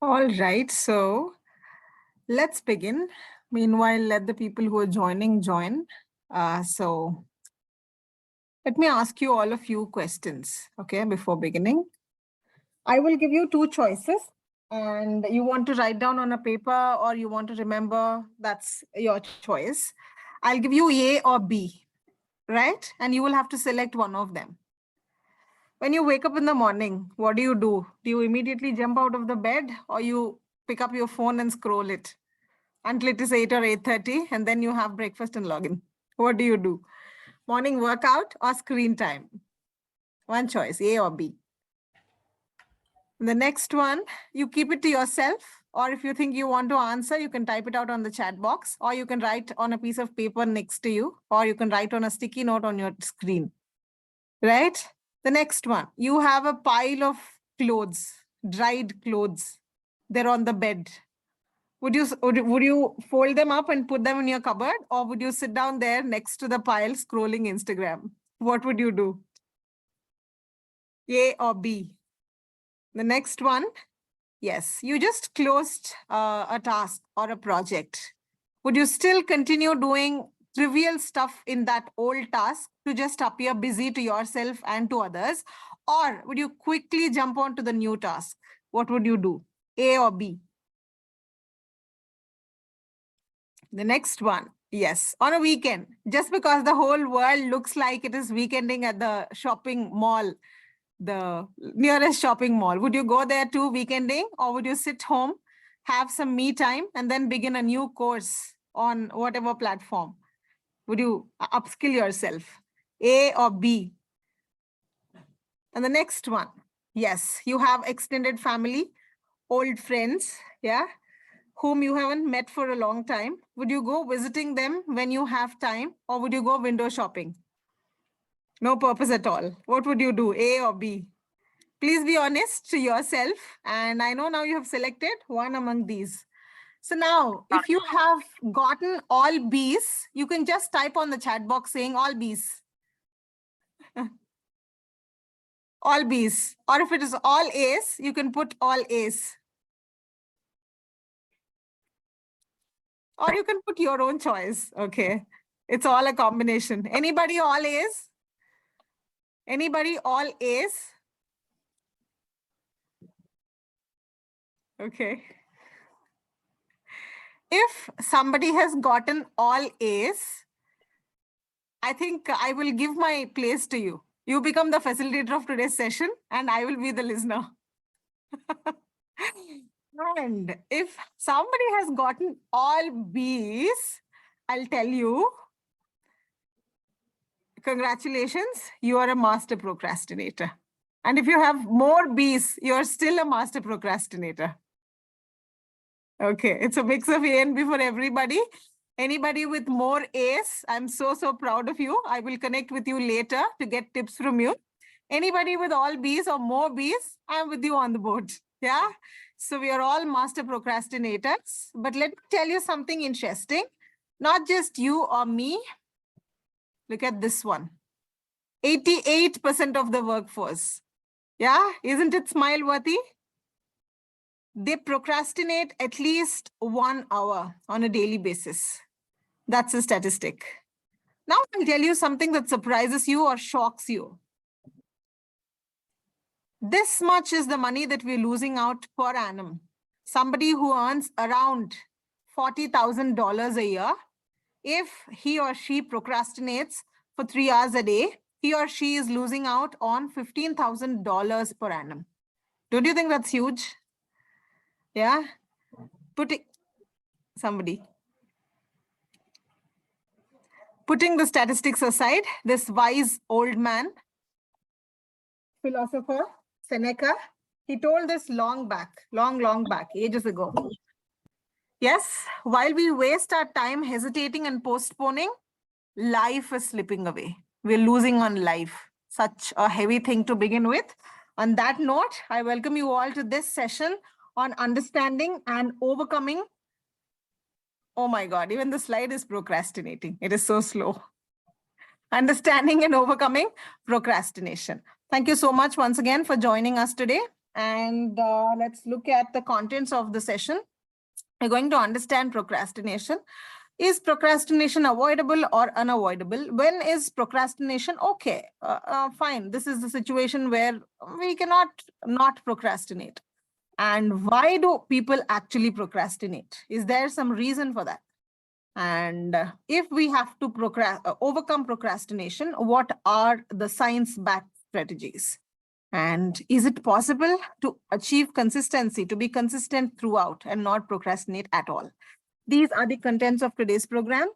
All right, so let's begin. Meanwhile, let the people who are joining join. So let me ask you all a few questions, okay, before beginning. I will give you two choices and you want to write down on a paper or you want to remember, that's your choice. I'll give you A or B, right? And you will have to select one of them. When you wake up in the morning, what do? Do you immediately jump out of the bed or you pick up your phone and scroll it until it is 8 or 8:30 and then you have breakfast and log in? What do you do? Morning workout or screen time? One choice, A or B. The next one, you keep it to yourself, or if you think you want to answer, you can type it out on the chat box, or you can write on a piece of paper next to you, or you can write on a sticky note on your screen, right? The next one, you have a pile of clothes, dried clothes. They're on the bed. Would you fold them up and put them in your cupboard, or would you sit down there next to the pile scrolling Instagram? What would you do? A or B? The next one, yes, you just closed a task or a project. Would you still continue doing trivial stuff in that old task to just appear busy to yourself and to others? Or would you quickly jump on to the new task? What would you do? A or B? The next one, yes, on a weekend, just because the whole world looks like it is weekending at the shopping mall, the nearest shopping mall, would you go there too weekending, or would you sit home, have some me time, and then begin a new course on whatever platform? Would you upskill yourself? A or B? And the next one, yes, you have extended family, old friends, yeah, whom you haven't met for a long time. Would you go visiting them when you have time, or would you go window shopping? No purpose at all. What would you do, A or B? Please be honest to yourself. And I know now you have selected one among these. So now, if you have gotten all Bs, you can just type on the chat box saying all Bs. All Bs. Or if it is all As, you can put all As. Or you can put your own choice. Okay. It's all a combination. Anybody all As? Anybody all As? Okay. If somebody has gotten all As, I think I will give my place to you. You become the facilitator of today's session and I will be the listener. And if somebody has gotten all Bs, I'll tell you, congratulations, you are a master procrastinator. And if you have more Bs, you're still a master procrastinator. Okay, it's a mix of A and B for everybody. Anybody with more A's, I'm so proud of you. I will connect with you later to get tips from you. Anybody with all B's or more B's, I'm with you on the board. Yeah. So we are all master procrastinators. But let me tell you something interesting. Not just you or me. Look at this one. 88% of the workforce. Yeah. Isn't it smile worthy? They procrastinate at least 1 hour on a daily basis. That's a statistic. Now I'll tell you something that surprises you or shocks you. This much is the money that we're losing out per annum. Somebody who earns around $40,000 a year, if he or she procrastinates for 3 hours a day, he or she is losing out on $15,000 per annum. Don't you think that's huge? Yeah. Putting the statistics aside, this wise old man, philosopher, Seneca, he told this long back, ages ago. Yes, while we waste our time hesitating and postponing, life is slipping away. We're losing on life. Such a heavy thing to begin with. On that note, I welcome you all to this session on understanding and overcoming. Oh my God, even the slide is procrastinating. It is so slow. Understanding and overcoming procrastination. Thank you so much once again for joining us today. And let's look at the contents of the session. We're going to understand procrastination. Is procrastination avoidable or unavoidable? When is procrastination okay? Fine. This is the situation where we cannot not procrastinate. And why do people actually procrastinate? Is there some reason for that? And if we have to overcome procrastination, what are the science-backed strategies? And is it possible to achieve consistency, to be consistent throughout and not procrastinate at all? These are the contents of today's program.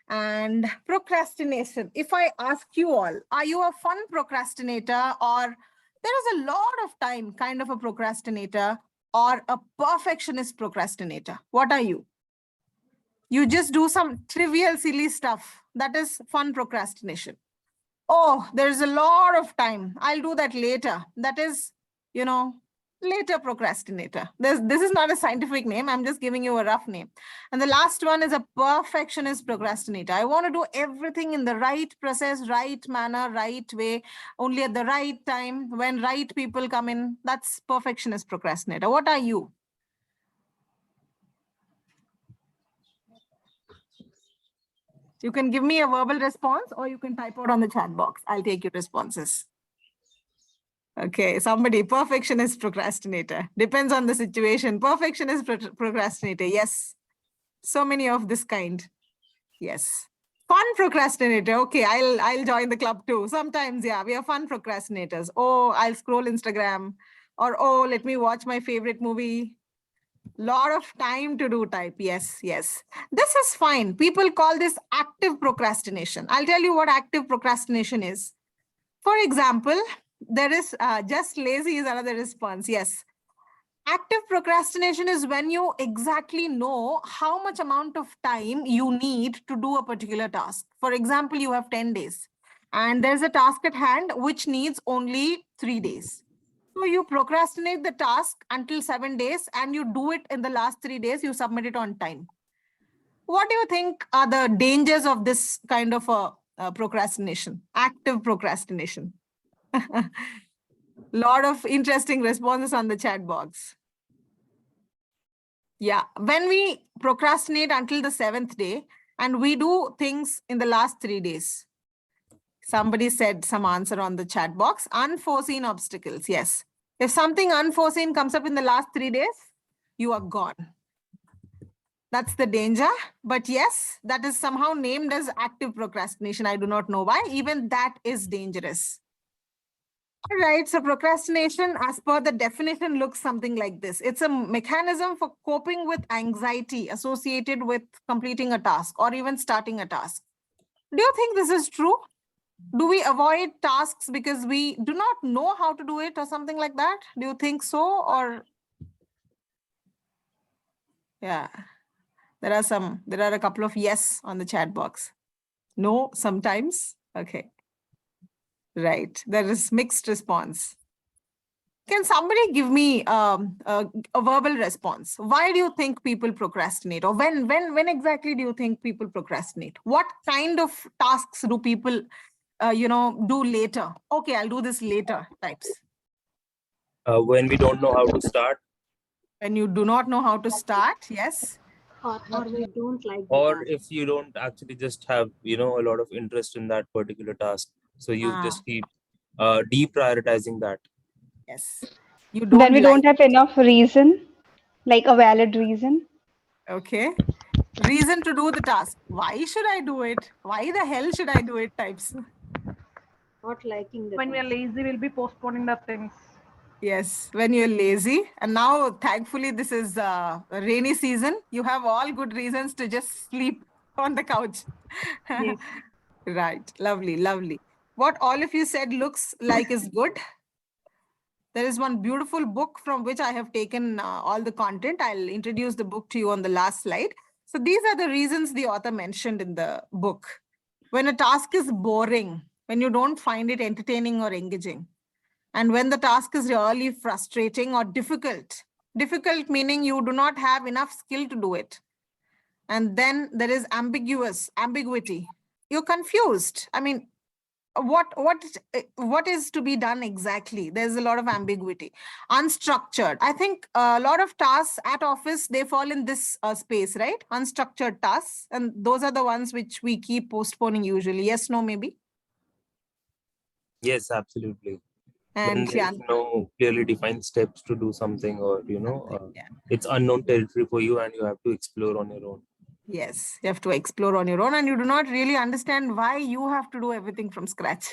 And procrastination, if I ask you all, are you a fun procrastinator, or there is a lot of time kind of a procrastinator, or a perfectionist procrastinator? What are you? You just do some trivial, silly stuff. That is fun procrastination. Oh, there's a lot of time. I'll do that later. That is, later procrastinator. This is not a scientific name. I'm just giving you a rough name. And the last one is a perfectionist procrastinator. I want to do everything in the right process, right manner, right way, only at the right time, when right people come in. That's perfectionist procrastinator. What are you? You can give me a verbal response, or you can type out on the chat box. I'll take your responses. Okay, somebody, perfectionist procrastinator. Depends on the situation. Perfectionist procrastinator. Yes. So many of this kind. Yes. Fun procrastinator. Okay, I'll join the club too. Sometimes, yeah, we are fun procrastinators. Oh, I'll scroll Instagram. Or, oh, let me watch my favorite movie. Lot of time to do type. Yes, yes. This is fine. People call this active procrastination. I'll tell you what active procrastination is. For example, there is just lazy is another response. Yes. Active procrastination is when you exactly know how much amount of time you need to do a particular task. For example, you have 10 days and there's a task at hand which needs only 3 days. So you procrastinate the task until 7 days and you do it in the last 3 days, you submit it on time. What do you think are the dangers of this kind of a procrastination, active procrastination? Lot of interesting responses on the chat box. Yeah, when we procrastinate until the 7th day and we do things in the last 3 days. Somebody said some answer on the chat box. Unforeseen obstacles. Yes. If something unforeseen comes up in the last 3 days, you are gone. That's the danger. But yes, that is somehow named as active procrastination. I do not know why. Even that is dangerous. All right. So procrastination, as per the definition, looks something like this. It's a mechanism for coping with anxiety associated with completing a task or even starting a task. Do you think this is true? Do we avoid tasks because we do not know how to do it or something like that? Do you think so? Or yeah, there are a couple of yes on the chat box. No, sometimes. Okay. Right. There is mixed response. Can somebody give me a verbal response? Why do you think people procrastinate? Or when exactly do you think people procrastinate? What kind of tasks do people do later? Okay, I'll do this later types. When we don't know how to start. When you do not know how to start, yes. Or we don't like or if you don't actually just have a lot of interest in that particular task, so you just keep deprioritizing that. Yes. You Then don't we like. don't have enough reason, like a valid reason. Okay. Reason to do the task. Why should I do it? Why the hell should I do it types? not liking the When we are lazy, we'll be postponing the things. Yes, when you're lazy. And now, thankfully, this is a rainy season. You have all good reasons to just sleep on the couch. Yes. Right. Lovely, lovely. What all of you said looks like is good. There is one beautiful book from which I have taken all the content. I'll introduce the book to you on the last slide. So these are the reasons the author mentioned in the book. When a task is boring, when you don't find it entertaining or engaging, and when the task is really frustrating or difficult meaning you do not have enough skill to do it. And then there is ambiguity. You're confused. I mean, what is to be done exactly? There's a lot of ambiguity. Unstructured. I think a lot of tasks at office, they fall in this space, right? Unstructured tasks. And those are the ones which we keep postponing usually. Yes, no, maybe? Yes, absolutely. When And there is no clearly defined steps to do something, or yeah. it's unknown territory for you and you have to explore on your own. Yes, you have to explore on your own and you do not really understand why you have to do everything from scratch.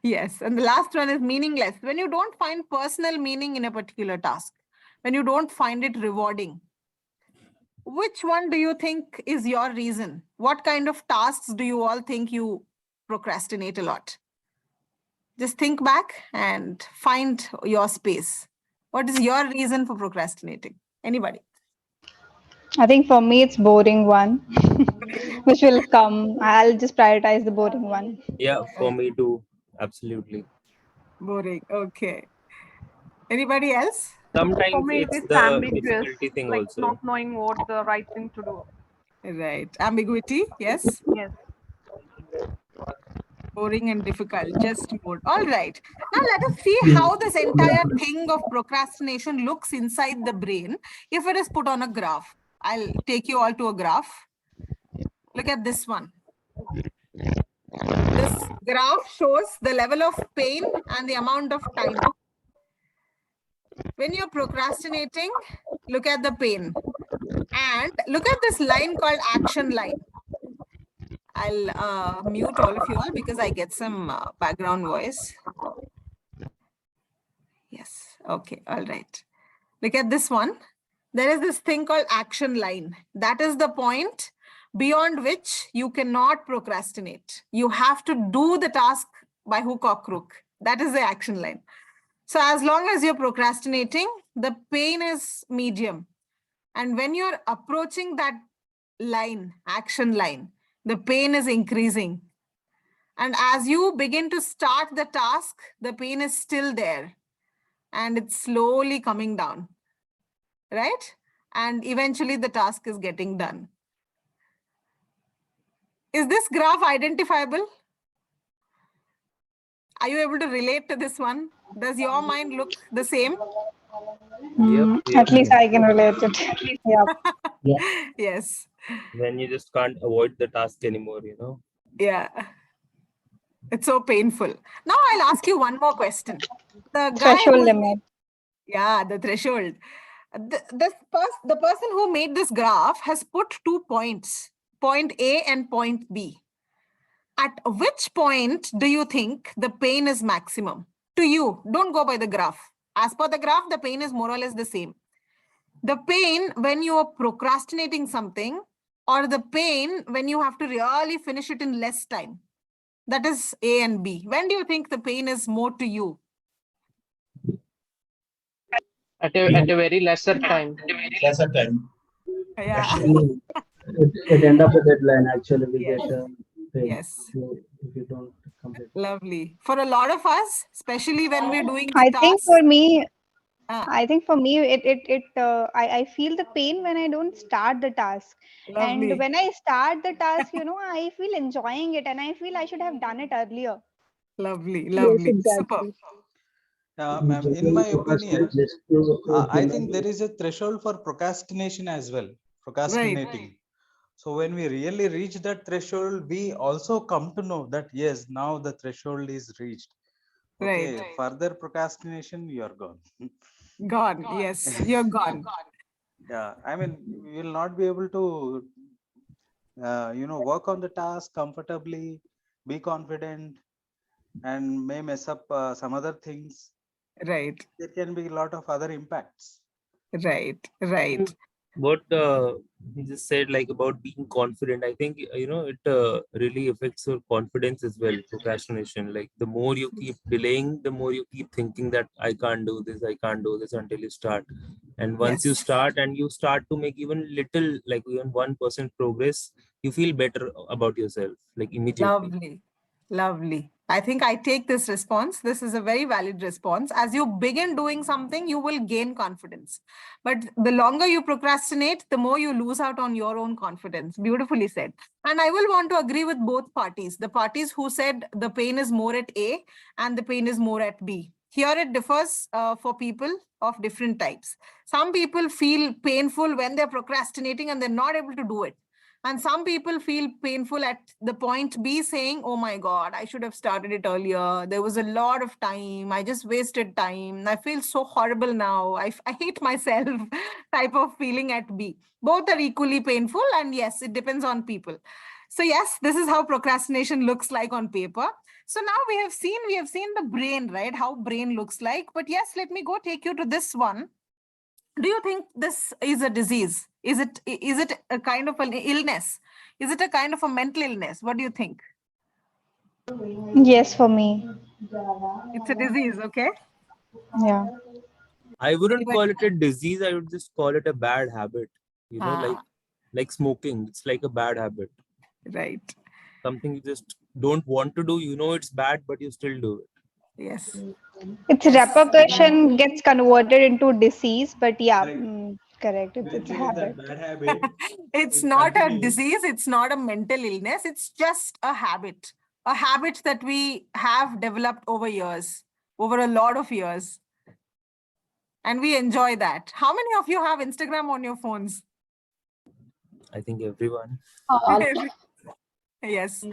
Yes, and the last one is meaningless. When you don't find personal meaning in a particular task, when you don't find it rewarding, which one do you think is your reason? What kind of tasks do you all think you procrastinate a lot? Just think back and find your space. What is your reason for procrastinating? Anybody? I think for me it's boring one, which will come. I'll just prioritize the boring one. Yeah, for me too. Absolutely. Boring. Okay. Anybody else? For Sometimes me, it it's is the ambiguous, difficulty thing like not also. knowing what the right thing to do. Right. Ambiguity. Yes. Yes. Boring and difficult. Just mode. All right. Now let us see how this entire thing of procrastination looks inside the brain if it is put on a graph. I'll take you all to a graph. Look at this one. This graph shows the level of pain and the amount of time. When you're procrastinating, look at the pain. And look at this line called action line. I'll mute all of you all because I get some background voice. Yes. Okay. All right. Look at this one. There is this thing called action line. That is the point beyond which you cannot procrastinate. You have to do the task by hook or crook. That is the action line. So as long as you're procrastinating, the pain is medium. And when you're approaching that line, action line, the pain is increasing. And as you begin to start the task, the pain is still there and it's slowly coming down, right? And eventually the task is getting done. Is this graph identifiable? Are you able to relate to this one? Does your mind look the same? At least I can relate it. Yeah. Yes. When you just can't avoid the task anymore, Yeah. It's so painful. Now I'll ask you one more question. The guy Threshold who, limit. yeah, the threshold. The person who made this graph has put 2 points, point A and point B. At which point do you think the pain is maximum? To you, don't go by the graph. As per the graph, the pain is more or less the same. The pain when you are procrastinating something, or the pain when you have to really finish it in less time. That is A and B. When do you think the pain is more to you? At a very lesser time. Lesser time. Yeah. Actually, at the end of the deadline, actually, we Yes. get paid Yes. if you don't complete. Lovely. For a lot of us, especially when we're doing I think tasks. for me, Ah, I feel the pain when I don't start the task. And lovely. when I start the task, I feel enjoying it and I feel I should have done it earlier. Lovely. Yes, Lovely. Superb. exactly. Ma'am, in Generally my opinion, procrastinate just to I think there is a threshold for procrastination as well, procrastinating. So when we really reach that threshold, we also come to know that yes, now the threshold is reached. Okay, Right. further procrastination, you're gone. Gone. Yes, you're gone. Yeah, I mean, we will not be able to, work on the task comfortably, be confident, and may mess up some other things. Right. There can be a lot of other impacts. Right. Right. What he just said, like about being confident, I think it really affects your confidence as well. Procrastination, like the more you keep delaying, the more you keep thinking that I can't do this, until you start. And once you Yes. start and you start to make even little, like even 1% progress, you feel better about yourself, like immediately. Lovely. Lovely. I think I take this response. This is a very valid response. As you begin doing something, you will gain confidence. But the longer you procrastinate, the more you lose out on your own confidence. Beautifully said. And I will want to agree with both parties. The parties who said the pain is more at A and the pain is more at B. Here it differs for people of different types. Some people feel painful when they're procrastinating and they're not able to do it. And some people feel painful at the point B, saying, oh my God, I should have started it earlier. There was a lot of time. I just wasted time. I feel so horrible now. I hate myself type of feeling at B. Both are equally painful. And yes, it depends on people. So yes, this is how procrastination looks like on paper. So now we have seen the brain, right? How brain looks like. But yes, let me go take you to this one. Do you think this is a disease? Is it a kind of an illness? Is it a kind of a mental illness? What do you think? Yes, for me. It's a disease, okay? Yeah. I wouldn't Even- call it a disease. I would just call it a bad habit. You know, Ah, like smoking. It's like a bad habit. right. Something you just don't want to do. You know it's bad, but you still do it. Yes. Its Yes. repercussion gets converted into disease, but yeah, Right. correct. It's a Eventually, habit. that bad habit It's will not a continue. disease. It's not a mental illness. It's just a habit that we have developed over years, over a lot of years. And we enjoy that. How many of you have Instagram on your phones? I think everyone. Yes.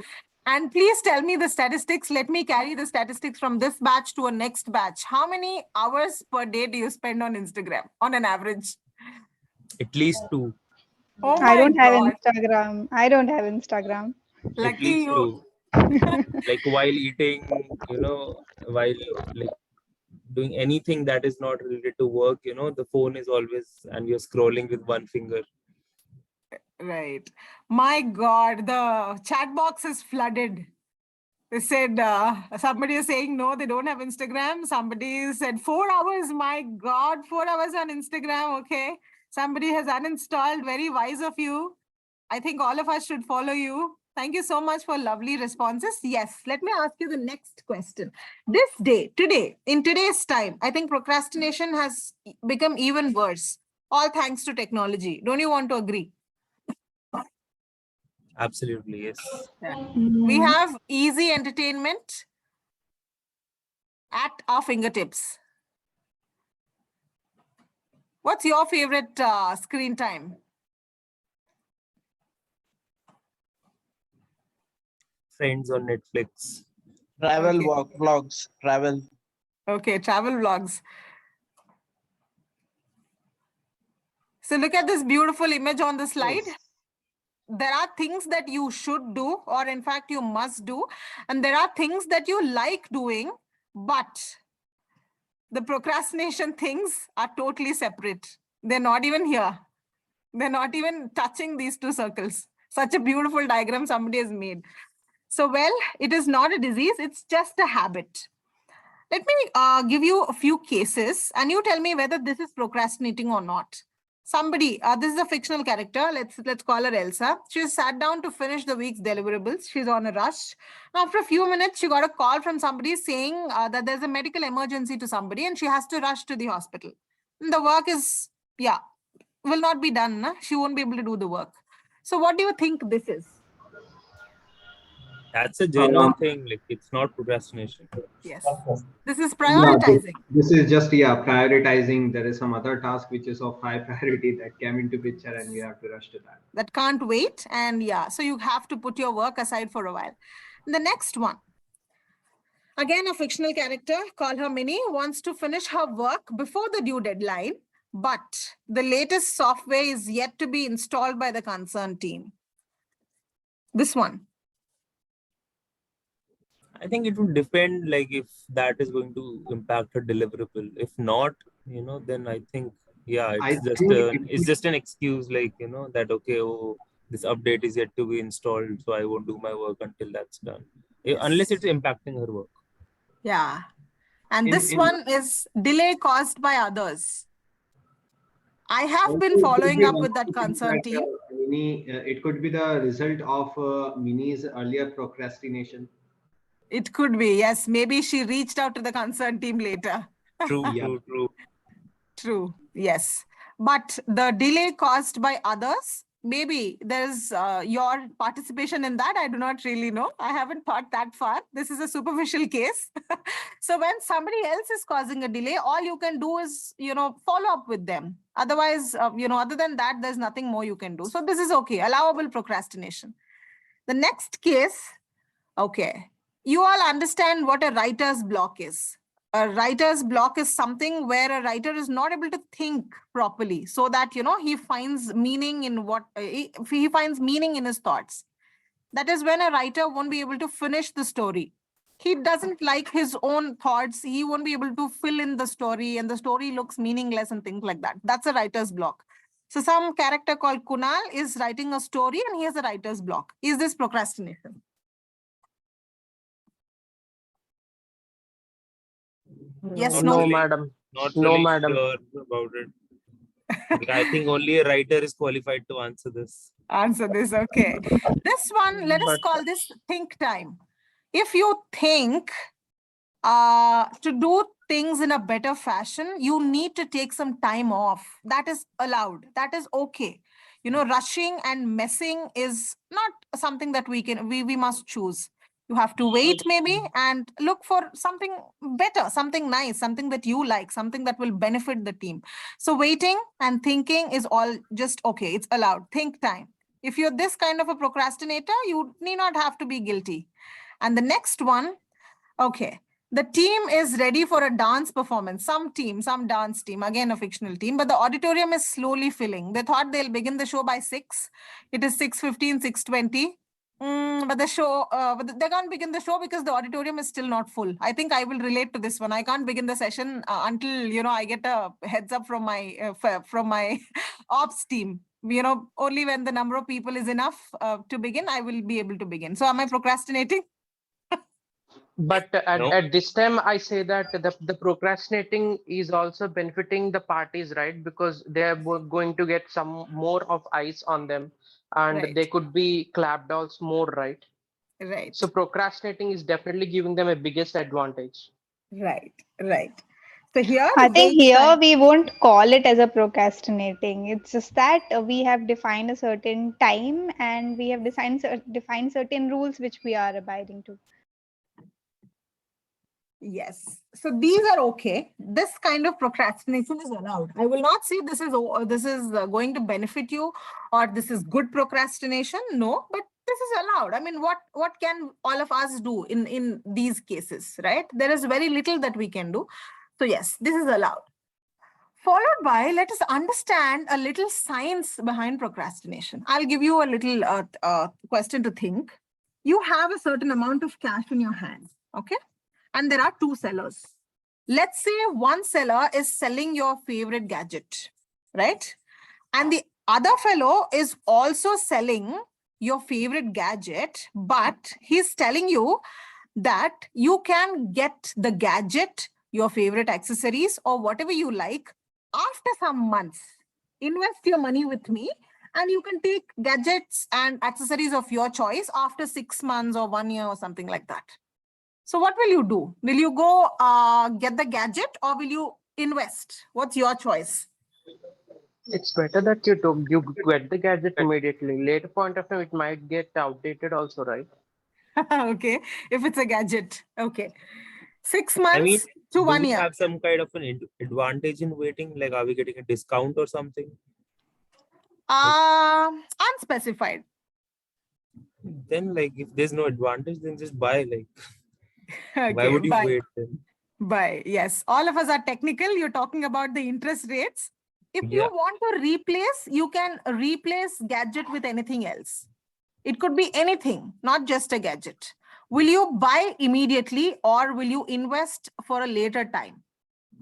And please tell me the statistics. Let me carry the statistics from this batch to a next batch. How many hours per day do you spend on Instagram on an average? At least two. Oh I my don't have God. Instagram. I don't have Instagram. At Lucky least you. two. Like while eating, while like doing anything that is not related to work, the phone is always, and you're scrolling with one finger. Right. My God, the chat box is flooded. They said somebody is saying no, they don't have Instagram. Somebody said 4 hours. My God, 4 hours on Instagram. Okay. Somebody has uninstalled. Very wise of you. I think all of us should follow you. Thank you so much for lovely responses. Yes, let me ask you the next question. Today, in today's time, I think procrastination has become even worse, all thanks to technology. Don't you want to agree? Absolutely, yes. We have easy entertainment at our fingertips. What's your favorite screen time? Friends on Netflix. Travel Okay. walk vlogs, travel. Okay, travel vlogs. So look at this beautiful image on the slide. Yes. There are things that you should do, or in fact, you must do. And there are things that you like doing, but the procrastination things are totally separate. They're not even here. They're not even touching these two circles. Such a beautiful diagram somebody has made. So, well, it is not a disease, it's just a habit. Let me give you a few cases and you tell me whether this is procrastinating or not. Somebody, this is a fictional character. Let's call her Elsa. She sat down to finish the week's deliverables. She's on a rush. After a few minutes, she got a call from somebody saying that there's a medical emergency to somebody and she has to rush to the hospital. And the work is, will not be done. Na? She won't be able to do the work. So what do you think this is? That's a genuine thing. Like it's not procrastination. Yes. This is Yeah, prioritizing. this is just prioritizing. There is some other task which is of high priority that came into picture, and we have to rush to that. That can't wait. And so you have to put your work aside for a while. The next one. Again, a fictional character, call her Minnie, wants to finish her work before the due deadline, but the latest software is yet to be installed by the concerned team. This one. I think it would depend, like if that is going to impact her deliverable. If not, then I think I it's just think it's just an excuse, like that okay, oh, this update is yet to be installed, so I won't do my work until that's done. Unless it's impacting her work. Yeah. And in, this in one is delay caused by others. I have also been it could following be up one with that thing concerned team. Mini, it could be the result of Mini's earlier procrastination. It could be, yes. Maybe she reached out to the concerned team later. True, Yeah. true. True, yes. But the delay caused by others, maybe there's your participation in that. I do not really know. I haven't thought that far. This is a superficial case. So when somebody else is causing a delay, all you can do is, follow up with them. Otherwise, other than that, there's nothing more you can do. So this is okay, allowable procrastination. The next case, okay, you all understand what a writer's block is. A writer's block is something where a writer is not able to think properly, so that he finds meaning in what he finds meaning in his thoughts. That is when a writer won't be able to finish the story. He doesn't like his own thoughts. He won't be able to fill in the story, and the story looks meaningless and things like that. That's a writer's block. So some character called Kunal is writing a story and he has a writer's block. Is this procrastination? Yes, Not no. really- madam. Not No, really madam. sure about it. I think only a writer is qualified to answer this. Answer this, okay. This one, let us call this think time. If you think to do things in a better fashion, you need to take some time off. That is allowed. That is okay. Rushing and messing is not something that we must choose. You have to wait maybe and look for something better, something nice, something that you like, something that will benefit the team. So waiting and thinking is all just okay. It's allowed. Think time. If you're this kind of a procrastinator, you need not have to be guilty. And the next one, okay. The team is ready for a dance performance. Some dance team, again a fictional team, but the auditorium is slowly filling. They thought they'll begin the show by 6. It is 6:15, 6:20. But the show, they can't begin the show because the auditorium is still not full. I think I will relate to this one. I can't begin the session until, I get a heads up from my ops team. Only when the number of people is enough to begin, I will be able to begin. So am I procrastinating? But No. at this time, I say that the procrastinating is also benefiting the parties, right? Because they are going to get some more of eyes on them, and Right. they could be clapped also more, right? Right. So procrastinating is definitely giving them a biggest advantage. Right. So here I the think wait here time. we won't call it as a procrastinating. It's just that we have defined a certain time and we have defined certain rules which we are abiding to. Yes. So these are okay. This kind of procrastination is allowed. I will not say this is going to benefit you or this is good procrastination. No, but this is allowed. I mean, what can all of us do in these cases, right? There is very little that we can do. So yes, this is allowed. Followed by, let us understand a little science behind procrastination. I'll give you a little question to think. You have a certain amount of cash in your hands, okay? And there are 2 sellers. Let's say one seller is selling your favorite gadget, right? And the other fellow is also selling your favorite gadget, but he's telling you that you can get the gadget, your favorite accessories, or whatever you like after some months. Invest your money with me and you can take gadgets and accessories of your choice after 6 months or 1 year or something like that. So what will you do? Will you go get the gadget or will you invest? What's your choice? It's better that you get the gadget immediately. Later point of time, it might get outdated also, right? Okay, if it's a gadget. Okay. 6 I mean, months to do 1 we year. have some kind of an advantage in waiting? Like, are we getting a discount or something? Unspecified. Then, like, if there's no advantage, then just buy. Like, why Okay, would you bye. wait then? Bye. Yes, all of us are technical. You're talking about the interest rates. If you Yeah. want to replace, you can replace gadget with anything else. It could be anything, not just a gadget. Will you buy immediately or will you invest for a later time?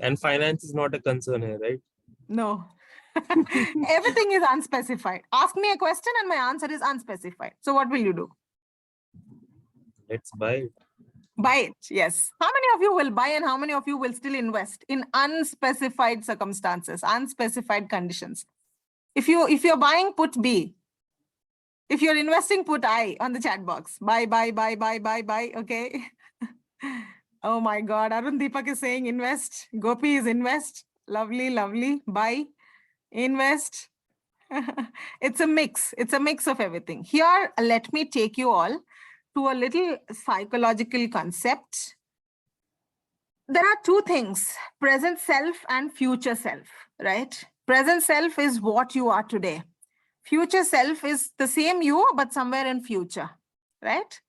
And finance is not a concern here, right? No. Everything is unspecified. Ask me a question and my answer is unspecified. So what will you do? Let's buy it. Buy it, yes. How many of you will buy and how many of you will still invest in unspecified circumstances, unspecified conditions? If you're buying, put B. If you're investing, put I on the chat box. Buy, okay? Oh my God. Arun Deepak is saying invest. Gopi is invest. Lovely, lovely. Buy, invest. It's a mix. It's a mix of everything. Here, let me take you all to a little psychological concept. There are two things, present self and future self, right? Present self is what you are today. Future self is the same you, but somewhere in future, right?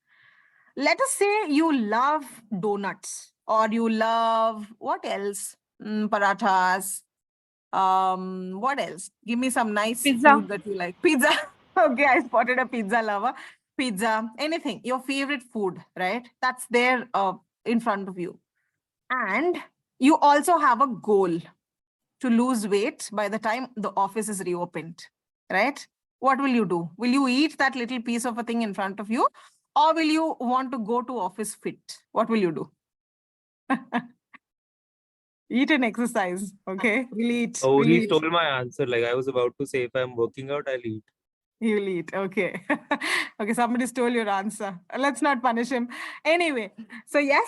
Let us say you love donuts or you love what else? Parathas. What else? Give me some nice Pizza. food that you like. Pizza. Okay, I spotted a pizza lover. Pizza, anything, your favorite food, right? That's there in front of you. And you also have a goal to lose weight by the time the office is reopened, right? What will you do? Will you eat that little piece of a thing in front of you? Or will you want to go to office fit? What will you do? Eat and exercise. Okay. We'll eat. Oh, We'll he eat. stole my answer. Like I was about to say, if I'm working out, I'll eat. You'll eat. Okay. Okay. Somebody stole your answer. Let's not punish him. Anyway. So yes,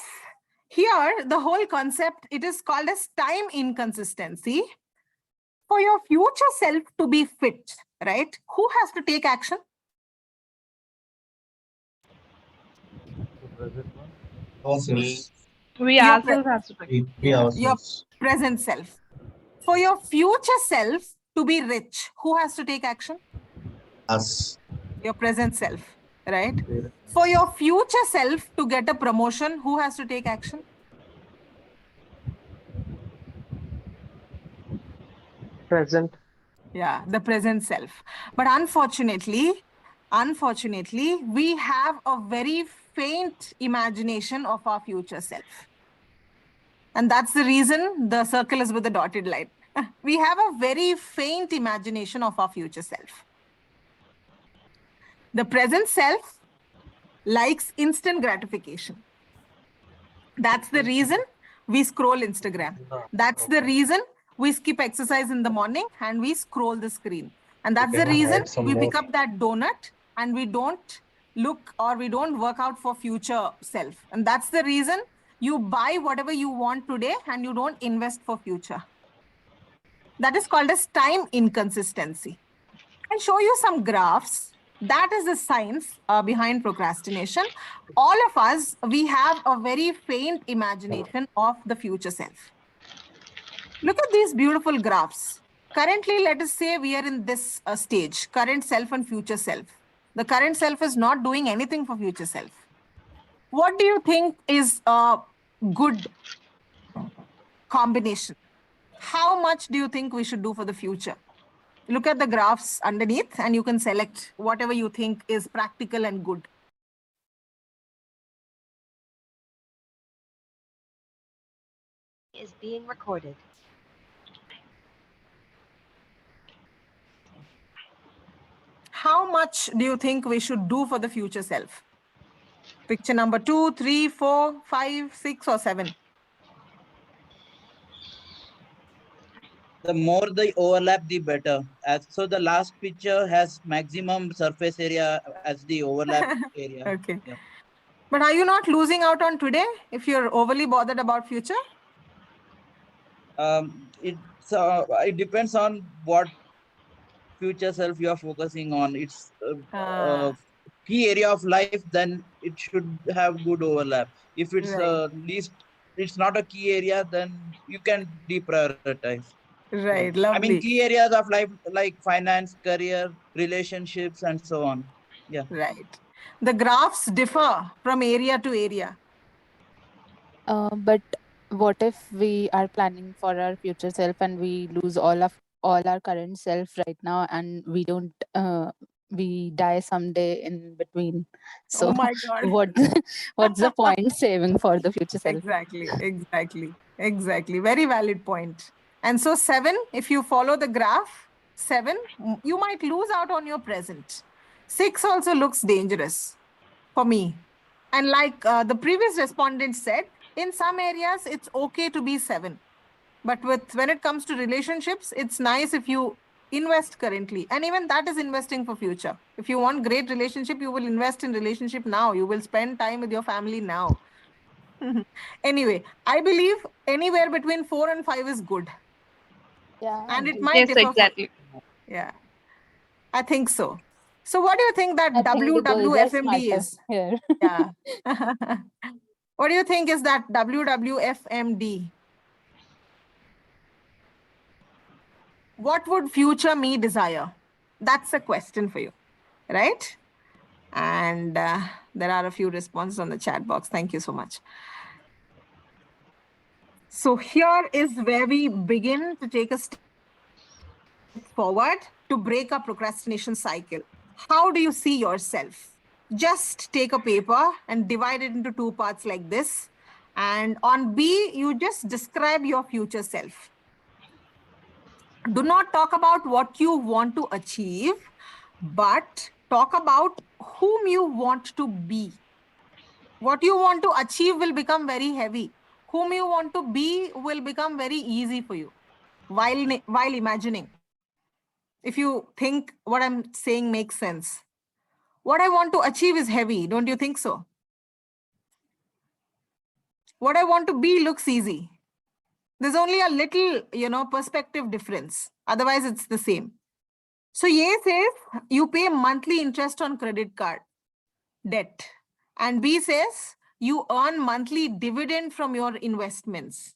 here the whole concept, it is called as time inconsistency. For your future self to be fit, right? Who has to take action? Ourselves. We Your ourselves has to take. We your ourselves. present self. For your future self to be rich, who has to take action? Us. Your present self, right? For your future self to get a promotion, who has to take action? Present. Yeah, the present self. But unfortunately, we have a very faint imagination of our future self. And that's the reason the circle is with the dotted line. We have a very faint imagination of our future self. The present self likes instant gratification. That's the reason we scroll Instagram. That's the reason we skip exercise in the morning and we scroll the screen. And that's the reason Add some we more. pick up that donut and we don't look or we don't work out for future self. And that's the reason you buy whatever you want today and you don't invest for future. That is called as time inconsistency. I'll show you some graphs. That is the science behind procrastination. All of us, we have a very faint imagination of the future self. Look at these beautiful graphs. Currently, let us say we are in this stage, current self and future self. The current self is not doing anything for future self. What do you think is a good combination? How much do you think we should do for the future? Look at the graphs underneath and you can select whatever you think is practical and good. Is being recorded. How much do you think we should do for the future self? Picture number 2, 3, 4, 5, 6, or 7. The more the overlap, the better. So the last picture has maximum surface area as the overlap area. Okay. Yeah. But are you not losing out on today if you're overly bothered about future? It depends on what future self you are focusing on. It's key area of life, then it should have good overlap. If it's Right. least, it's not a key area, then you can deprioritize. Right, I lovely. mean, key areas of life like finance, career, relationships, and so on. Yeah. Right. The graphs differ from area to area. But what if we are planning for our future self and we lose all our current self right now, and we don't we die someday in between? So Oh my God. what's the point saving for the future self? Exactly. Very valid point. And so 7, if you follow the graph, 7, you might lose out on your present. 6 also looks dangerous for me. And like the previous respondent said, in some areas, it's okay to be 7. But when it comes to relationships, it's nice if you invest currently. And even that is investing for future. If you want great relationship, you will invest in relationship now. You will spend time with your family now. Anyway, I believe anywhere between 4 and 5 is good. Yeah. And it agree. might Yes, differ. exactly. Yeah, I think so. So what do you think that I think the girls are WWFMD smarter is? here. Yeah. What do you think is that WWFMD? What would future me desire? That's a question for you, right? And there are a few responses on the chat box. Thank you so much. So here is where we begin to take a step forward to break a procrastination cycle. How do you see yourself? Just take a paper and divide it into 2 parts like this. And on B, you just describe your future self. Do not talk about what you want to achieve, but talk about whom you want to be. What you want to achieve will become very heavy. Whom you want to be will become very easy for you while imagining. If you think what I'm saying makes sense. What I want to achieve is heavy. Don't you think so? What I want to be looks easy. There's only a little, perspective difference. Otherwise, it's the same. So A says you pay monthly interest on credit card debt. And B says you earn monthly dividend from your investments.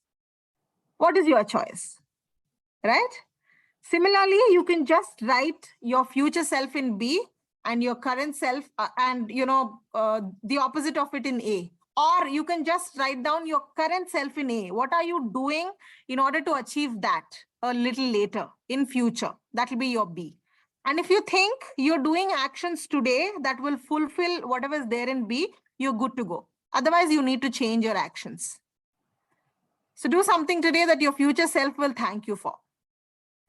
What is your choice? Right? Similarly, you can just write your future self in B and your current self and the opposite of it in A. Or you can just write down your current self in A. What are you doing in order to achieve that a little later in future? That will be your B. And if you think you're doing actions today that will fulfill whatever is there in B, you're good to go. Otherwise, you need to change your actions. So do something today that your future self will thank you for.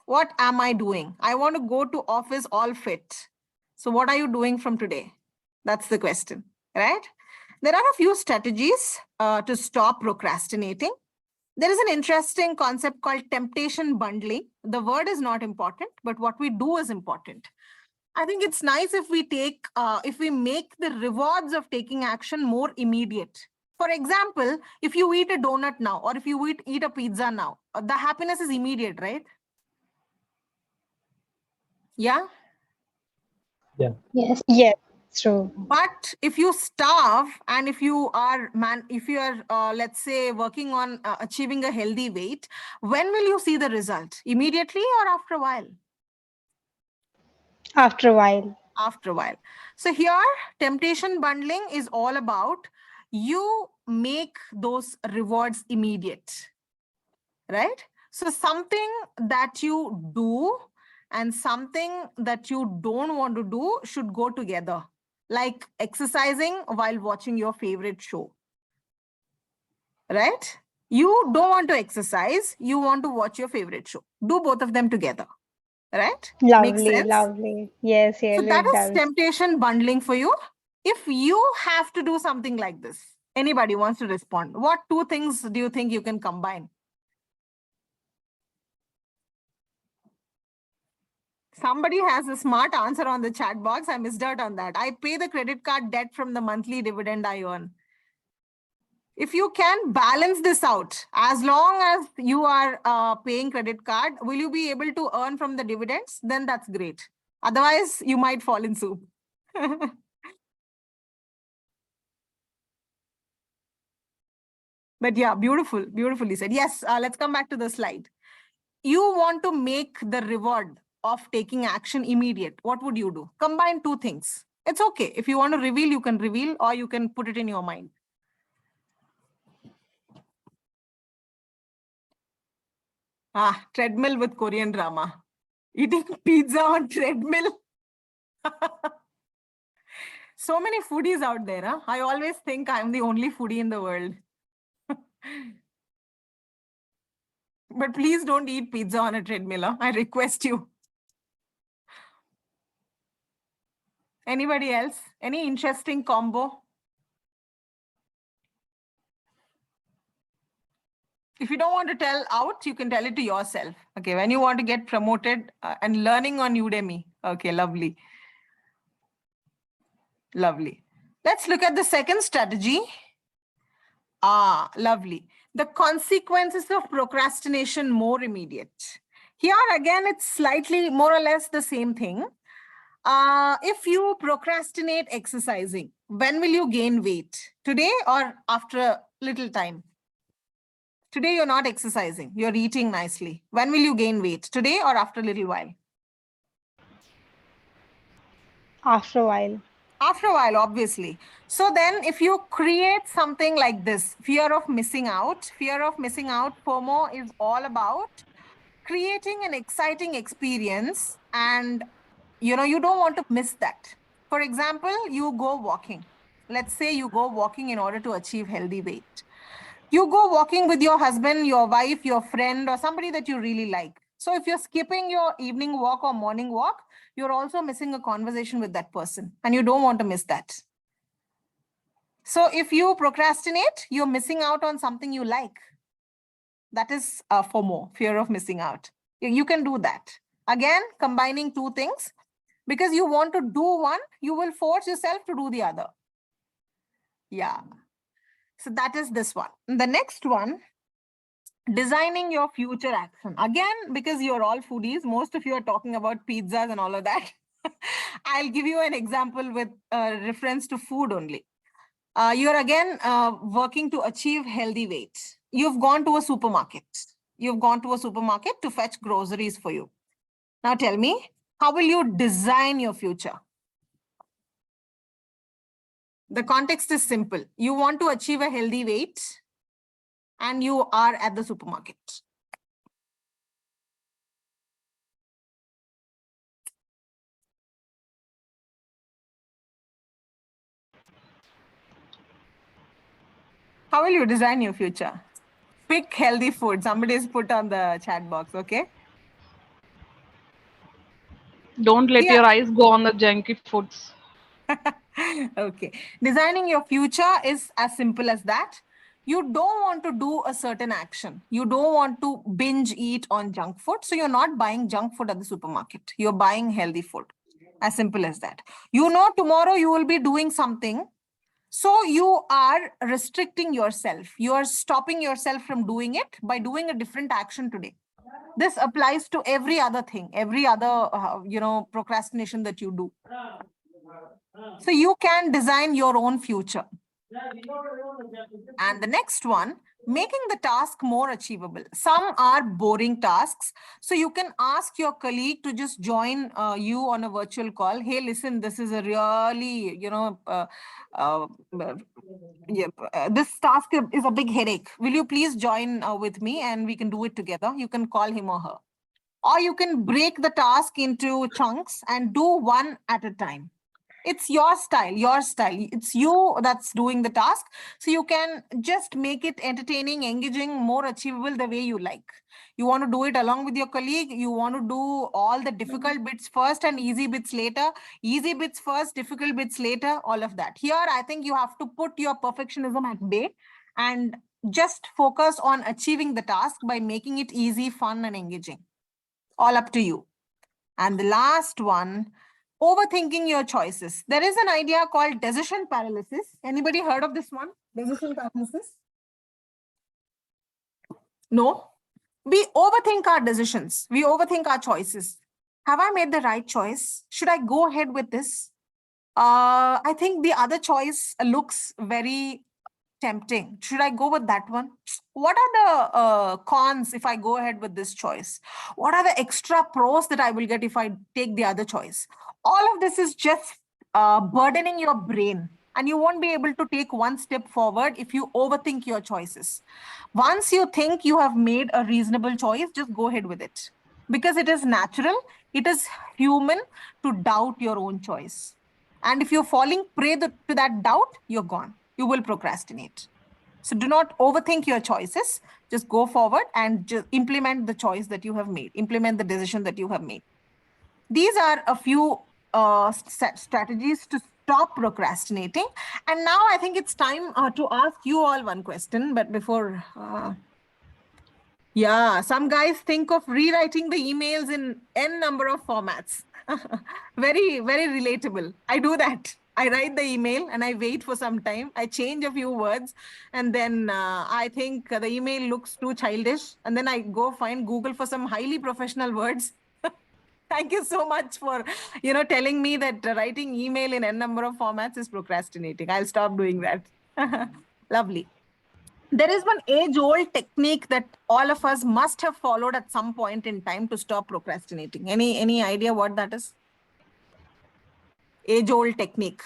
What am I doing? I want to go to office all fit. So what are you doing from today? That's the question, right? There are a few strategies to stop procrastinating. There is an interesting concept called temptation bundling. The word is not important, but what we do is important. I think it's nice if we make the rewards of taking action more immediate. For example, if you eat a donut now, or if you eat a pizza now, the happiness is immediate, right? Yeah. Yes. Yes, true. But if you starve and if you are let's say working on achieving a healthy weight, when will you see the result? Immediately or after a while? After a while. After a while. So here, temptation bundling is all about you make those rewards immediate, right? So something that you do and something that you don't want to do should go together, like exercising while watching your favorite show, right? You don't want to exercise, you want to watch your favorite show. Do both of them together, right? Makes Lovely, sense? lovely. Yes, yes, So that it is does. temptation bundling for you. If you have to do something like this, anybody wants to respond, what 2 things do you think you can combine? Somebody has a smart answer on the chat box. I missed out on that. I pay the credit card debt from the monthly dividend I earn. If you can balance this out, as long as you are paying credit card, will you be able to earn from the dividends? Then that's great. Otherwise, you might fall in soup. But yeah, beautifully said. Yes, let's come back to the slide. You want to make the reward of taking action immediate. What would you do? Combine 2 things. It's okay. If you want to reveal, you can reveal, or you can put it in your mind. Treadmill with Korean drama. Eating pizza on treadmill. So many foodies out there. Huh? I always think I'm the only foodie in the world. But please don't eat pizza on a treadmill. Huh? I request you. Anybody else? Any interesting combo? If you don't want to tell out, you can tell it to yourself. Okay, when you want to get promoted and learning on Udemy. Okay, lovely. Lovely. Let's look at the second strategy. Ah, lovely. The consequences of procrastination more immediate. Here again, it's slightly more or less the same thing. If you procrastinate exercising, when will you gain weight? Today or after a little time? Today you're not exercising, you're eating nicely. When will you gain weight? Today or after a little while? After a while. After a while, obviously. So then if you create something like this, fear of missing out, FOMO is all about creating an exciting experience, and you don't want to miss that. For example, you go walking. Let's say you go walking in order to achieve healthy weight. You go walking with your husband, your wife, your friend, or somebody that you really like. So if you're skipping your evening walk or morning walk, you're also missing a conversation with that person, and you don't want to miss that. So if you procrastinate, you're missing out on something you like. That is FOMO, fear of missing out. You can do that. Again, combining two things, because you want to do one, you will force yourself to do the other. Yeah. So that is this one. The next one, designing your future action. Again, because you're all foodies, most of you are talking about pizzas and all of that. I'll give you an example with reference to food only. You're again working to achieve healthy weight. You've gone to a supermarket. To fetch groceries for you. Now tell me, how will you design your future? The context is simple. You want to achieve a healthy weight and you are at the supermarket. How will you design your future? Pick healthy food. Somebody's put on the chat box, okay? Don't let your eyes go on the junky foods. Okay. Designing your future is as simple as that. You don't want to do a certain action. You don't want to binge eat on junk food. So you're not buying junk food at the supermarket. You're buying healthy food. As simple as that. You know tomorrow you will be doing something. So you are restricting yourself. You are stopping yourself from doing it by doing a different action today. This applies to every other thing, every other, procrastination that you do. So you can design your own future. And the next one, making the task more achievable. Some are boring tasks. So you can ask your colleague to just join you on a virtual call. Hey, listen, this is a really, this task is a big headache. Will you please join with me and we can do it together? You can call him or her. Or you can break the task into chunks and do one at a time. It's your style. It's you that's doing the task. So you can just make it entertaining, engaging, more achievable the way you like. You want to do it along with your colleague. You want to do all the difficult bits first and easy bits later. Easy bits first, difficult bits later, all of that. Here, I think you have to put your perfectionism at bay and just focus on achieving the task by making it easy, fun, and engaging. All up to you. And the last one, overthinking your choices. There is an idea called decision paralysis. Anybody heard of this one? Decision paralysis? No? We overthink our decisions. We overthink our choices. Have I made the right choice? Should I go ahead with this? I think the other choice looks very tempting. Should I go with that one? What are the cons if I go ahead with this choice? What are the extra pros that I will get if I take the other choice? All of this is just burdening your brain, and you won't be able to take one step forward if you overthink your choices. Once you think you have made a reasonable choice, just go ahead with it, because it is natural, it is human to doubt your own choice. And if you're falling prey to that doubt, you're gone. You will procrastinate. So do not overthink your choices. Just go forward and just implement the choice that you have made. Implement the decision that you have made. These are a few strategies to stop procrastinating. And now I think it's time to ask you all one question. But before, some guys think of rewriting the emails in n number of formats. Very, very relatable. I do that. I write the email and I wait for some time. I change a few words, and then I think the email looks too childish. And then I go find Google for some highly professional words. Thank you so much for, telling me that writing email in n number of formats is procrastinating. I'll stop doing that. Lovely. There is one age-old technique that all of us must have followed at some point in time to stop procrastinating. Any idea what that is? Age-old technique.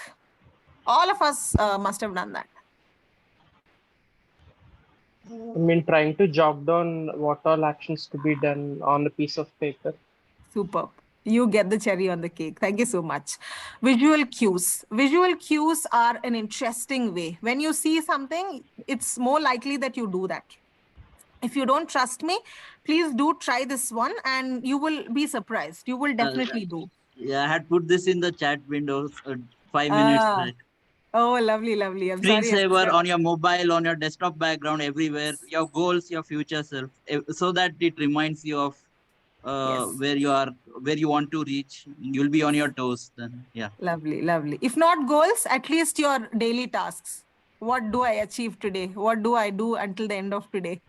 All of us must have done that. I mean, trying to jot down what all actions to be done on a piece of paper. Superb. You get the cherry on the cake. Thank you so much. Visual cues. Visual cues are an interesting way. When you see something, it's more likely that you do that. If you don't trust me, please do try this one and you will be surprised. You will definitely do. Yeah, I had put this in the chat windows 5 minutes back. Oh, lovely, lovely. I'm sorry. Screensaver on your mobile, on your desktop background, everywhere. Your goals, your future self, so that it reminds you of where you are, where you want to reach. You'll be on your toes then. Yeah. Lovely, lovely. If not goals, at least your daily tasks. What do I achieve today? What do I do until the end of today?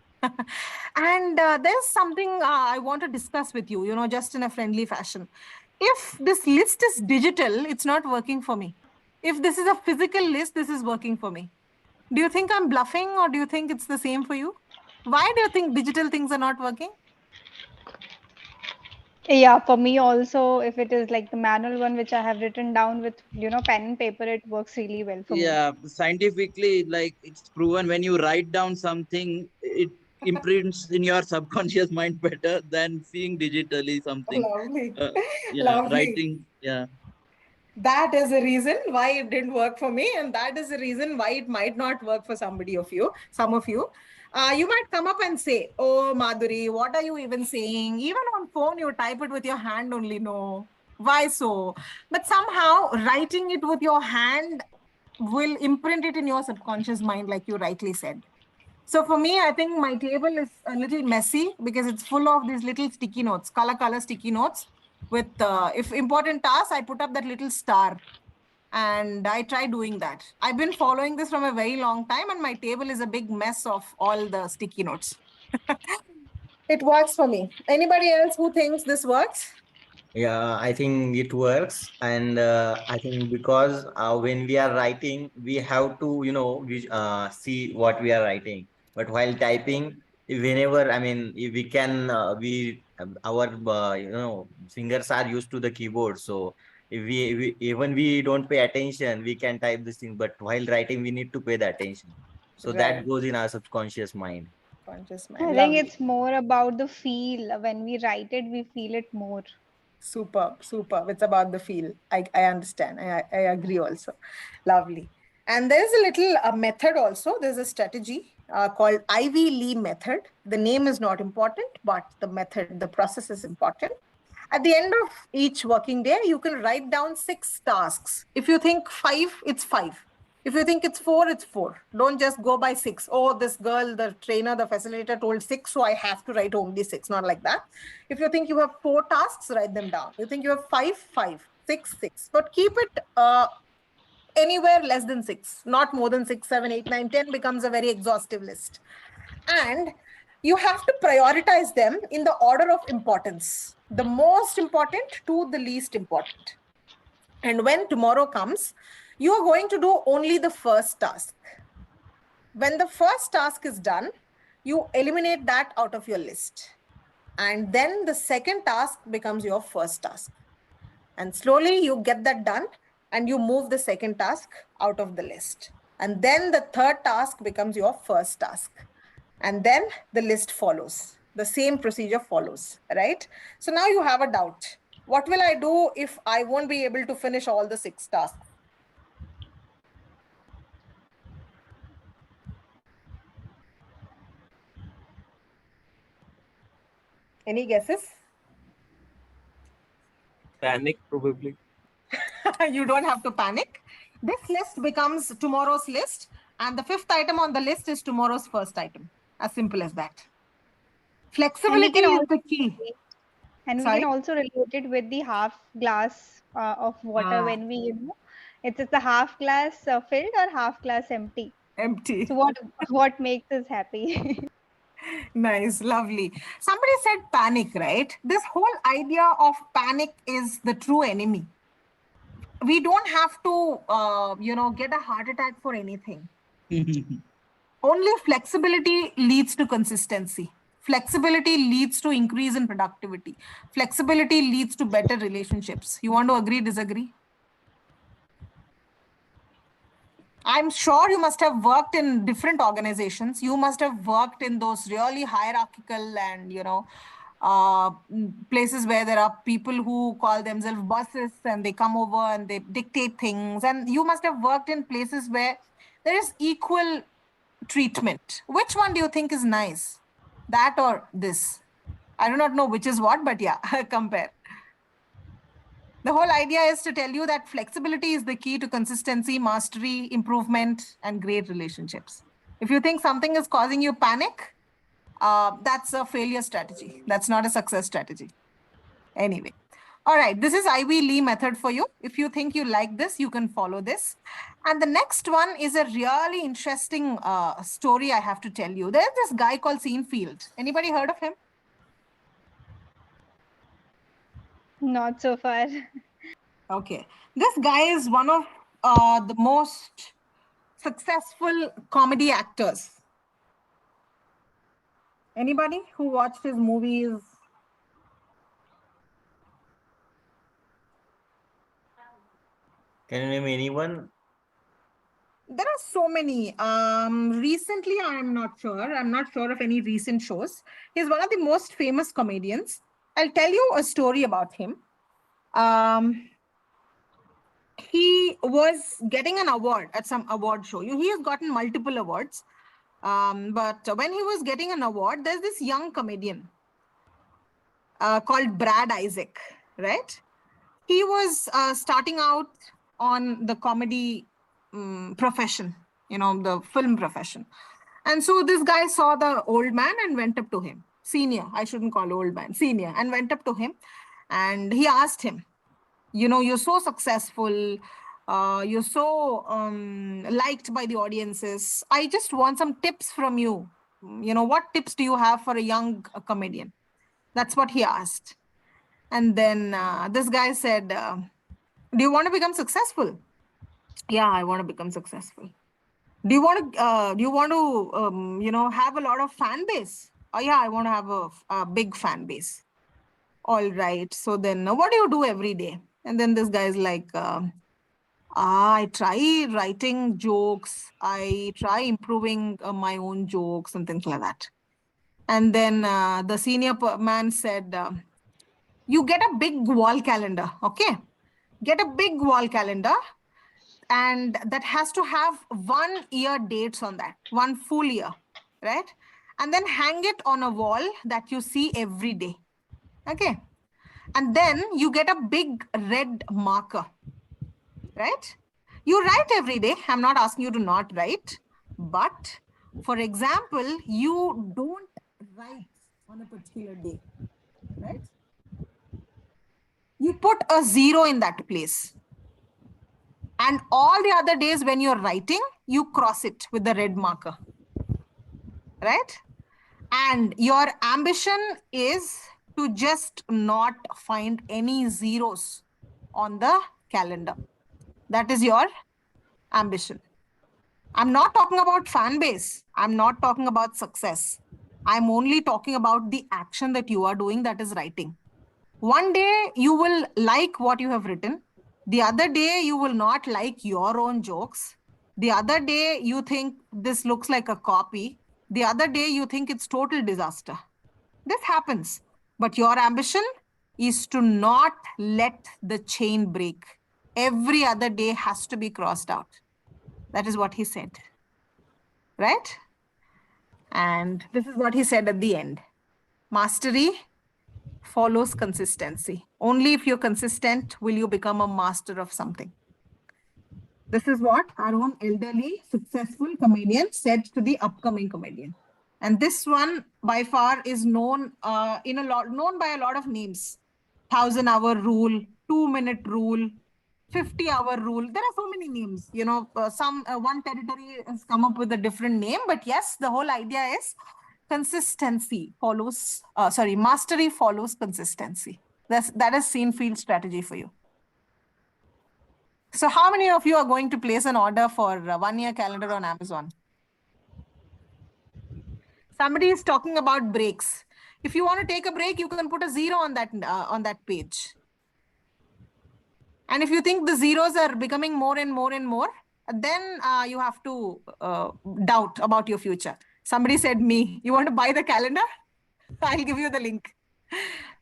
And there's something I want to discuss with you, just in a friendly fashion. If this list is digital, it's not working for me. If this is a physical list, this is working for me. Do you think I'm bluffing, or do you think it's the same for you? Why do you think digital things are not working? Yeah, for me also, if it is like the manual one which I have written down with, pen and paper, it works really well for me. Yeah, scientifically, like it's proven when you write down something, it imprints in your subconscious mind better than seeing digitally something. Lovely. Yeah, Lovely. writing. Yeah. That is the reason why it didn't work for me, and that is the reason why it might not work for some of you. You might come up and say, "Oh, Madhuri, what are you even saying? Even on phone, you type it with your hand only. No, why so?" But somehow writing it with your hand will imprint it in your subconscious mind, like you rightly said. So for me, I think my table is a little messy because it's full of these little sticky notes, color sticky notes. With if important tasks, I put up that little star, and I try doing that. I've been following this from a very long time, and my table is a big mess of all the sticky notes. It works for me. Anybody else who thinks this works? Yeah, I think it works. And I think because when we are writing, we have to, see what we are writing. But while typing, whenever, I mean, if we can, our, fingers are used to the keyboard. So if even we don't pay attention, we can type this thing. But while writing, we need to pay the attention. So that goes in our subconscious mind. Conscious I mind. think Lovely. it's more about the feel. When we write it, we feel it more. Superb. It's about the feel. I understand. I agree also. Lovely. And there's a little method also. There's a strategy called Ivy Lee method. The name is not important, but the method, the process is important. At the end of each working day, you can write down 6 tasks. If you think 5, it's 5. If you think it's 4, it's 4. Don't just go by 6. Oh, this girl, the trainer, the facilitator told 6, so I have to write only 6. Not like that. If you think you have 4 tasks, write them down. You think you have 5, 5, 6, 6. But keep it anywhere less than 6, not more than 6, 7, 8, 9, 10 becomes a very exhaustive list. And you have to prioritize them in the order of importance, the most important to the least important. And when tomorrow comes, you are going to do only the first task. When the first task is done, you eliminate that out of your list. And then the second task becomes your first task. And slowly you get that done and you move the second task out of the list. And then the third task becomes your first task. And then the list follows. The same procedure follows, right? So now you have a doubt. What will I do if I won't be able to finish all the 6 tasks? Any guesses? Panic, probably. You don't have to panic. This list becomes tomorrow's list, and the 5th item on the list is tomorrow's first item. As simple as that. Flexibility is the key. And we can also relate it with the half glass of water when we, It's a half glass filled or half glass empty. Empty. So what makes us happy? Nice, lovely. Somebody said panic, right? This whole idea of panic is the true enemy. We don't have to, get a heart attack for anything. Only flexibility leads to consistency. Flexibility leads to increase in productivity. Flexibility leads to better relationships. You want to agree, disagree? I'm sure you must have worked in different organizations. You must have worked in those really hierarchical and, places where there are people who call themselves bosses and they come over and they dictate things. And you must have worked in places where there is equal treatment. Which one do you think is nice? That or this? I do not know which is what, but yeah, compare. The whole idea is to tell you that flexibility is the key to consistency, mastery, improvement, and great relationships. If you think something is causing you panic, that's a failure strategy. That's not a success strategy. Anyway. All right, this is Ivy Lee method for you. If you think you like this, you can follow this. And the next one is a really interesting story I have to tell you. There's this guy called Seinfeld. Anybody heard of him? Not so far. Okay. This guy is one of the most successful comedy actors. Anybody who watched his movies? Can you name anyone? There are so many. Recently, I'm not sure. I'm not sure of any recent shows. He's one of the most famous comedians. I'll tell you a story about him. He was getting an award at some award show. He has gotten multiple awards. But when he was getting an award, there's this young comedian called Brad Isaac, right? He was starting out on the comedy profession, the film profession. And so this guy saw the old man and went up to him, senior, I shouldn't call old man, senior, and went up to him. And he asked him, you're so successful, you're so liked by the audiences. I just want some tips from you. What tips do you have for a young comedian? That's what he asked. And then this guy said, do you want to become successful? Yeah, I want to become successful. Do you want to have a lot of fan base? Oh yeah, I want to have a big fan base. All right. So then what do you do every day? And then this guy's like, I try writing jokes. I try improving my own jokes and things like that. And then the senior man said, you get a big wall calendar. Okay. Get a big wall calendar. And that has to have 1 year dates on that, 1 full year, right? And then hang it on a wall that you see every day. Okay. And then you get a big red marker, right? You write every day. I'm not asking you to not write, but for example, you don't write on a particular day, right? You put a 0 in that place. And all the other days when you're writing, you cross it with the red marker, right? And your ambition is to just not find any zeros on the calendar. That is your ambition. I'm not talking about fan base. I'm not talking about success. I'm only talking about the action that you are doing, that is writing. One day you will like what you have written. The other day you will not like your own jokes. The other day you think this looks like a copy. The other day you think it's total disaster. This happens. But your ambition is to not let the chain break. Every other day has to be crossed out. That is what he said. Right? And this is what he said at the end. Mastery follows consistency. Only if you're consistent will you become a master of something. This is what our own elderly, successful comedian said to the upcoming comedian. And this one by far is known by a lot of names. 1,000-hour rule, 2-minute rule, 50-hour rule. There are so many names, one territory has come up with a different name, but yes, the whole idea is mastery follows consistency. That is seen field strategy for you. So how many of you are going to place an order for a 1-year calendar on Amazon? Somebody is talking about breaks. If you want to take a break, you can put a 0 on that page. And if you think the zeros are becoming more and more and more, then you have to doubt about your future. Somebody said me, you want to buy the calendar? I'll give you the link.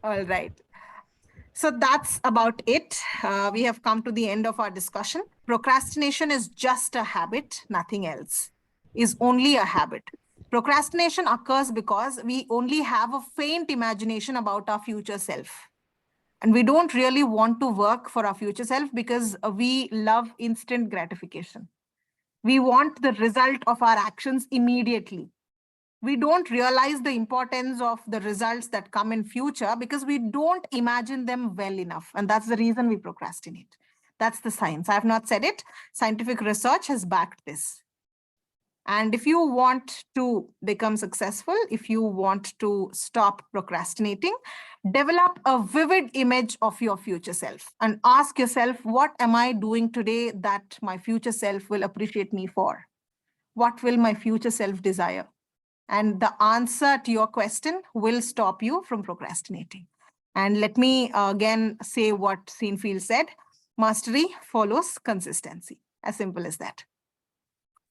All right. So that's about it. We have come to the end of our discussion. Procrastination is just a habit, nothing else. Is only a habit. Procrastination occurs because we only have a faint imagination about our future self. And we don't really want to work for our future self because we love instant gratification. We want the result of our actions immediately. We don't realize the importance of the results that come in future because we don't imagine them well enough. And that's the reason we procrastinate. That's the science. I have not said it. Scientific research has backed this. And if you want to become successful, if you want to stop procrastinating, develop a vivid image of your future self and ask yourself, what am I doing today that my future self will appreciate me for? What will my future self desire? And the answer to your question will stop you from procrastinating. And let me again say what Seinfeld said, mastery follows consistency. As simple as that.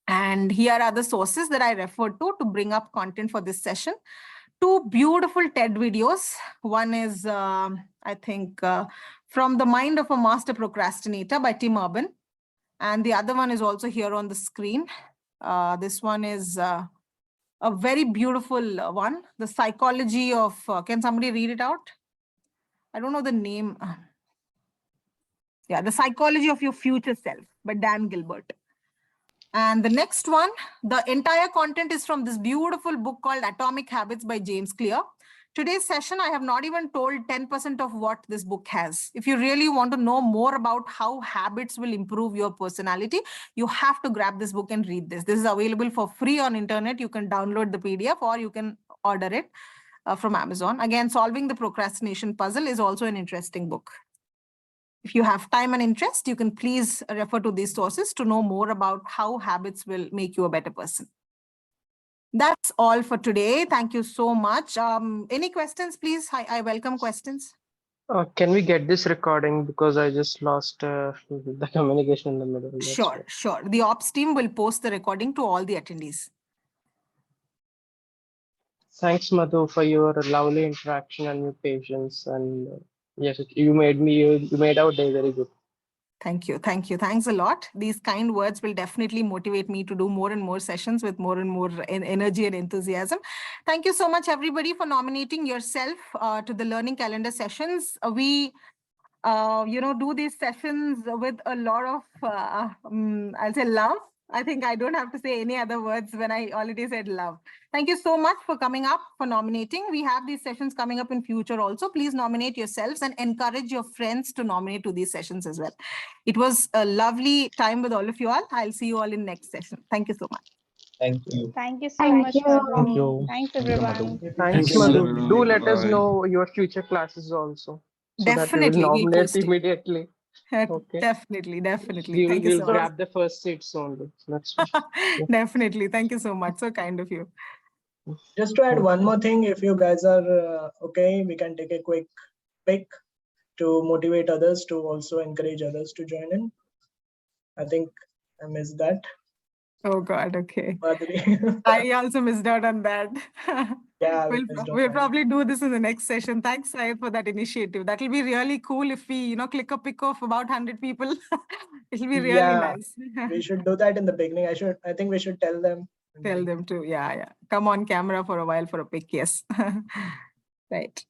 And here are the sources that I referred to bring up content for this session. 2 beautiful TED videos. One is, I think, From the Mind of a Master Procrastinator by Tim Urban. And the other one is also here on the screen. This one is a very beautiful one. The Psychology of, can somebody read it out? I don't know the name. Yeah, The Psychology of Your Future Self by Dan Gilbert. And the next one, the entire content is from this beautiful book called Atomic Habits by James Clear. Today's session, I have not even told 10% of what this book has. If you really want to know more about how habits will improve your personality, you have to grab this book and read this. This is available for free on internet. You can download the PDF or you can order it from Amazon. Again, Solving the Procrastination Puzzle is also an interesting book. If you have time and interest, you can please refer to these sources to know more about how habits will make you a better person. That's all for today. Thank you so much. Any questions, please? I welcome questions. Can we get this recording because I just lost the communication in the middle? Sure. The ops team will post the recording to all the attendees. Thanks, Madhu, for your lovely interaction and your patience. And yes, you made our day very good. Thank you. Thanks a lot. These kind words will definitely motivate me to do more and more sessions with more and more energy and enthusiasm. Thank you so much, everybody, for nominating yourself to the learning calendar sessions. We do these sessions with a lot of, I'll say love. I think I don't have to say any other words when I already said love. Thank you so much for coming up, for nominating. We have these sessions coming up in future also. Please nominate yourselves and encourage your friends to nominate to these sessions as well. It was a lovely time with all of you all. I'll see you all in next session. Thank you so much. Thank you. Thank you so much, Madhu. Thank you. Thanks, everyone. Thanks, Madhu. Do let us know your future classes also, so that we will Definitely, we'll nominate post it. immediately. Okay. Definitely. We Thank you will so much. grab the first seats only. That's yeah. Definitely. Thank you so much. So kind of you. Just to add one more thing, if you guys are okay, we can take a quick pick to motivate others, to also encourage others to join in. I think I missed that. Oh God, okay. Madhuri. I also missed out on that. Yeah, we'll probably do this in the next session. Thanks, Syed, for that initiative. That will be really cool if we, click a pick of about 100 people. It'll be really nice. We should do that in the beginning. I think we should tell them. Tell them to, yeah. Come on camera for a while for a pick, yes. Right.